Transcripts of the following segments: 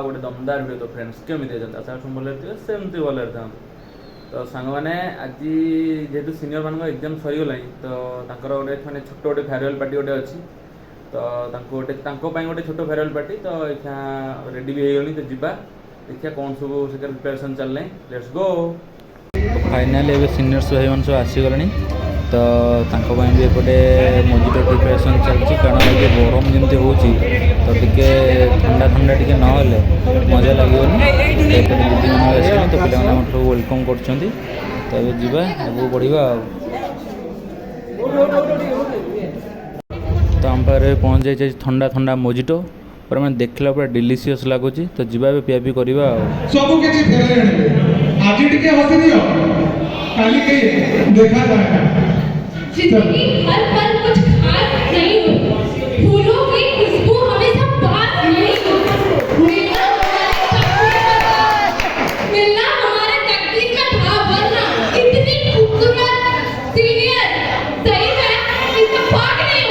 गोटे दमदार वीडियो तो फ्रेंड्स केमी आशा कर भले सेमती भले तो सांग मैंने आज जेहेतु सीनियर मान एग्जाम सरीगला तो गोटे मैंने छोट गोटे फेयरवेल पार्टी गोटे अच्छी तो गोटे गोटे छोट फेयरवेल पार्टी तो यहाँ रेडी भी हो गली तो जीवा देखिए कौन सब से प्रिपरेशन चलने लेट्स गो। फाइनाली एवं सीनियर्स भाई मान सब आसीगले तो भी एपटे मजिद प्रिपरेशन चलती कारण ये गरम जमी हो तो टे ठंडा ठंडा टे ना मजा लगे दीदी मैंने आस तो पे वेलकम कर तो ये आगे बढ़ा तो आम पाखे पहुँच जाए ठंडा ठंडा मोजिटो पर मैंने देखला पूरा डिलीशियस लगुच तो जीवा पिया पी करवा सब किछि फेरे आज टिके हसी दियो काली के देखा जाएगा जिंदगी हर पल कुछ खास नहीं होती फूलों की खुशबू हमेशा पास नहीं होती मिलना हमारे तकदीर में था वरना इतनी खूबसूरत सीनियर सही है इत्तेफाक नहीं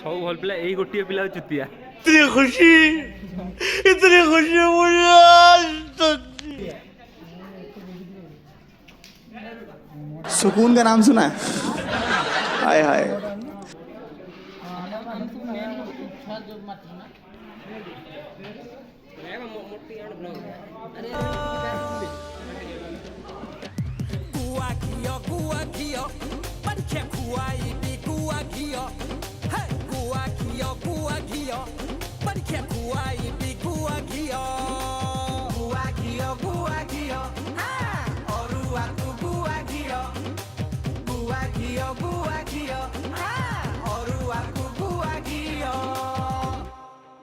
सब भल पिला यही गोटे पिला चुतिया इतनी खुशी मुझे आज तक। सुकून का नाम सुना है? हाय हाय।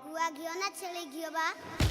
Gua Gio na chili Gio ba?